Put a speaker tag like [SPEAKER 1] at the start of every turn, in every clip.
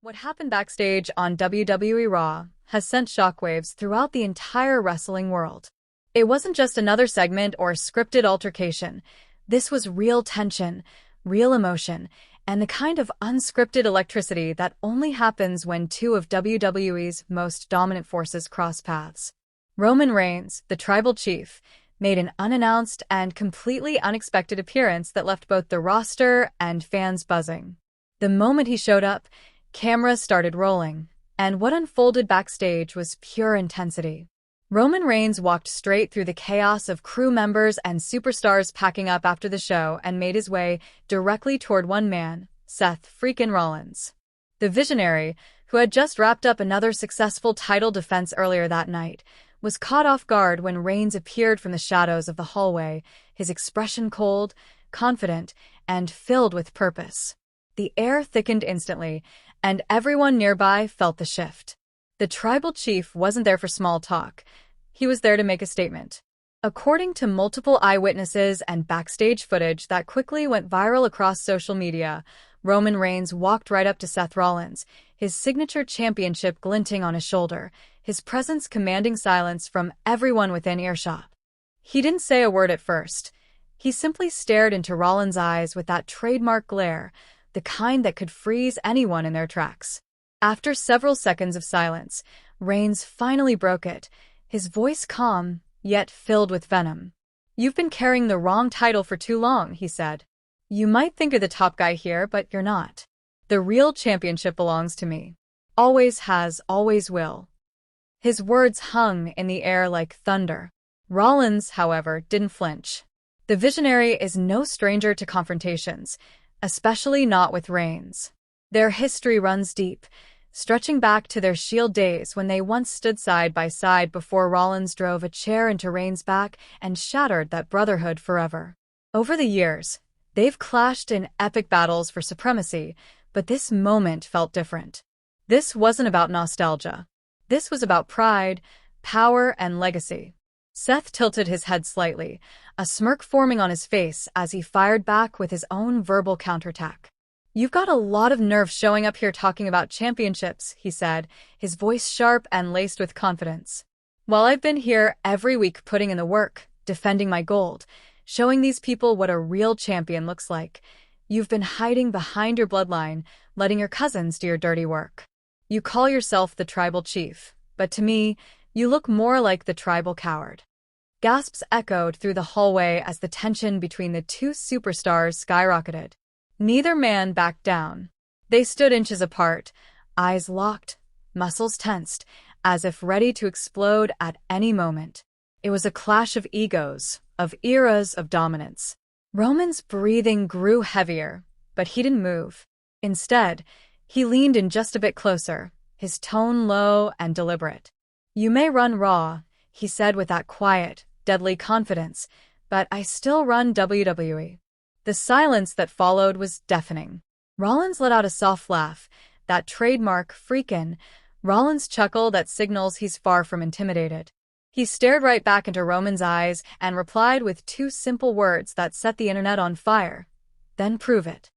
[SPEAKER 1] What happened backstage on WWE Raw has sent shockwaves throughout the entire wrestling world. It wasn't just another segment or scripted altercation. This was real tension, real emotion, and the kind of unscripted electricity that only happens when two of WWE's most dominant forces cross paths. Roman Reigns, the tribal chief, made an unannounced and completely unexpected appearance that left both the roster and fans buzzing. The moment he showed up, cameras started rolling, and what unfolded backstage was pure intensity. Roman Reigns walked straight through the chaos of crew members and superstars packing up after the show and made his way directly toward one man, Seth freaking Rollins. The visionary, who had just wrapped up another successful title defense earlier that night, was caught off guard when Reigns appeared from the shadows of the hallway, his expression cold, confident, and filled with purpose. The air thickened instantly, and everyone nearby felt the shift. The tribal chief wasn't there for small talk. He was there to make a statement. According to multiple eyewitnesses and backstage footage that quickly went viral across social media, Roman Reigns walked right up to Seth Rollins, his signature championship glinting on his shoulder, his presence commanding silence from everyone within earshot. He didn't say a word at first. He simply stared into Rollins' eyes with that trademark glare, the kind that could freeze anyone in their tracks. After several seconds of silence, Reigns finally broke it, his voice calm, yet filled with venom. "You've been carrying the wrong title for too long," he said. "You might think you're the top guy here, but you're not. The real championship belongs to me. Always has, always will." His words hung in the air like thunder. Rollins, however, didn't flinch. The visionary is no stranger to confrontations, especially not with Reigns. Their history runs deep, stretching back to their Shield days when they once stood side by side before Rollins drove a chair into Reigns' back and shattered that brotherhood forever. Over the years, they've clashed in epic battles for supremacy, but this moment felt different. This wasn't about nostalgia. This was about pride, power, and legacy. Seth tilted his head slightly, a smirk forming on his face as he fired back with his own verbal counterattack. "You've got a lot of nerve showing up here talking about championships," he said, his voice sharp and laced with confidence. "While I've been here every week putting in the work, defending my gold, showing these people what a real champion looks like, you've been hiding behind your bloodline, letting your cousins do your dirty work. You call yourself the tribal chief, but to me, you look more like the tribal coward." Gasps echoed through the hallway as the tension between the two superstars skyrocketed. Neither man backed down. They stood inches apart, eyes locked, muscles tensed, as if ready to explode at any moment. It was a clash of egos, of eras of dominance. Roman's breathing grew heavier, but he didn't move. Instead, he leaned in just a bit closer, his tone low and deliberate. "You may run Raw," he said with that quiet, deadly confidence, "but I still run WWE." The silence that followed was deafening. Rollins let out a soft laugh, that trademark freakin' Rollins chuckle that signals he's far from intimidated. He stared right back into Roman's eyes and replied with two simple words that set the internet on fire. "Then prove it."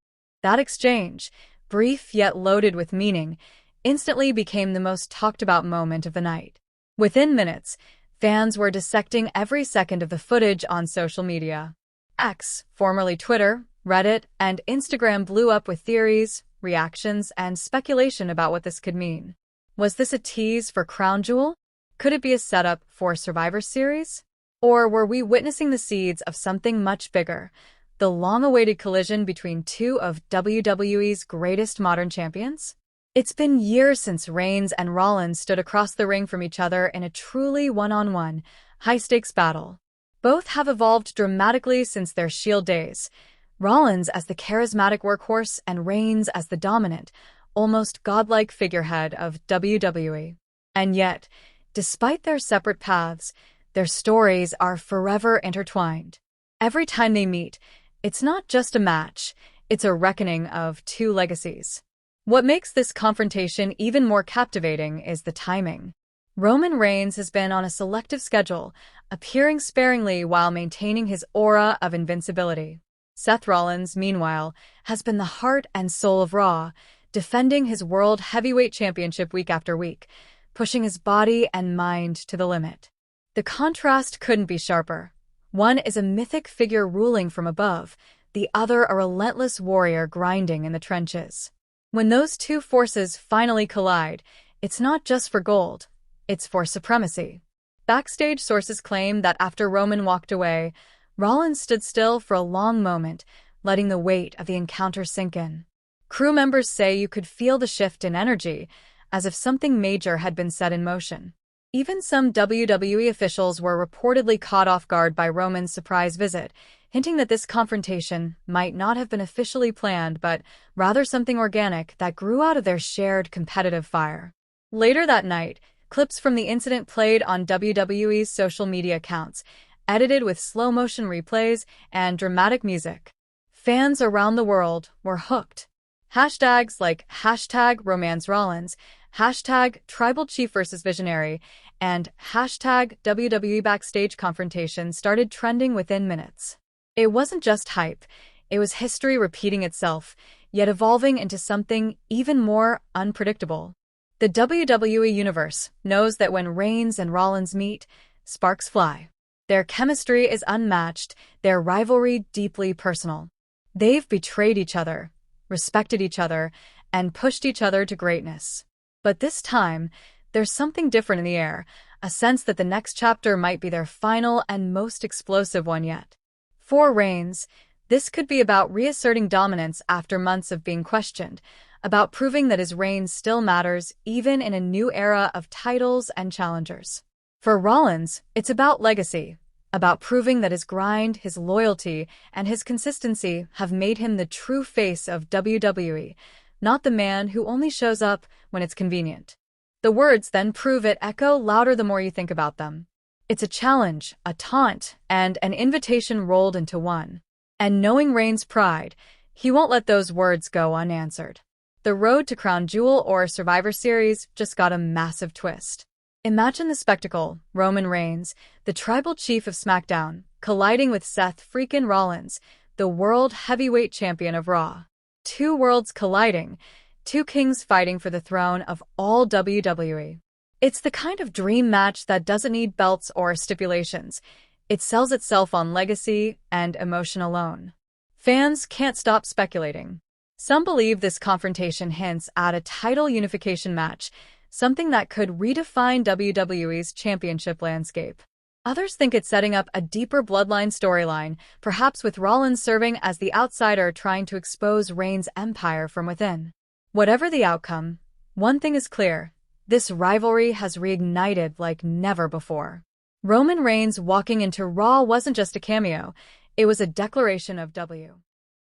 [SPEAKER 1] That exchange, brief yet loaded with meaning, instantly became the most talked about moment of the night. Within minutes, fans were dissecting every second of the footage on social media. X, formerly Twitter, Reddit, and Instagram blew up with theories, reactions, and speculation about what this could mean. Was this a tease for Crown Jewel? Could it be a setup for Survivor Series? Or were we witnessing the seeds of something much bigger, the long-awaited collision between two of WWE's greatest modern champions? It's been years since Reigns and Rollins stood across the ring from each other in a truly one-on-one, high-stakes battle. Both have evolved dramatically since their Shield days, Rollins as the charismatic workhorse and Reigns as the dominant, almost godlike figurehead of WWE. And yet, despite their separate paths, their stories are forever intertwined. Every time they meet, it's not just a match, it's a reckoning of two legacies. What makes this confrontation even more captivating is the timing. Roman Reigns has been on a selective schedule, appearing sparingly while maintaining his aura of invincibility. Seth Rollins, meanwhile, has been the heart and soul of Raw, defending his World Heavyweight Championship week after week, pushing his body and mind to the limit. The contrast couldn't be sharper. One is a mythic figure ruling from above, the other a relentless warrior grinding in the trenches. When those two forces finally collide, it's not just for gold, it's for supremacy. Backstage sources claim that after Roman walked away, Rollins stood still for a long moment, letting the weight of the encounter sink in. Crew members say you could feel the shift in energy, as if something major had been set in motion. Even some WWE officials were reportedly caught off guard by Roman's surprise visit, hinting that this confrontation might not have been officially planned but rather something organic that grew out of their shared competitive fire. Later that night, clips from the incident played on WWE's social media accounts, edited with slow-motion replays and dramatic music. Fans around the world were hooked. Hashtags like #RomansRollins, #TribalChief vs Visionary, and #WWE Backstage Confrontation started trending within minutes. It wasn't just hype, it was history repeating itself, yet evolving into something even more unpredictable. The WWE Universe knows that when Reigns and Rollins meet, sparks fly. Their chemistry is unmatched, their rivalry deeply personal. They've betrayed each other, respected each other, and pushed each other to greatness. But this time, there's something different in the air, a sense that the next chapter might be their final and most explosive one yet. For Reigns, this could be about reasserting dominance after months of being questioned, about proving that his reign still matters even in a new era of titles and challengers. For Rollins, it's about legacy, about proving that his grind, his loyalty, and his consistency have made him the true face of WWE, not the man who only shows up when it's convenient. The words then prove it echo louder the more you think about them. It's a challenge, a taunt, and an invitation rolled into one. And knowing Reigns' pride, he won't let those words go unanswered. The road to Crown Jewel or Survivor Series just got a massive twist. Imagine the spectacle: Roman Reigns, the tribal chief of SmackDown, colliding with Seth freakin' Rollins, the World Heavyweight Champion of Raw. Two worlds colliding, two kings fighting for the throne of all WWE. It's the kind of dream match that doesn't need belts or stipulations. It sells itself on legacy and emotion alone. Fans can't stop speculating. Some believe this confrontation hints at a title unification match, something that could redefine WWE's championship landscape. Others think it's setting up a deeper bloodline storyline, perhaps with Rollins serving as the outsider trying to expose Reigns' empire from within. Whatever the outcome, one thing is clear: this rivalry has reignited like never before. Roman Reigns walking into Raw wasn't just a cameo, it was a declaration of W.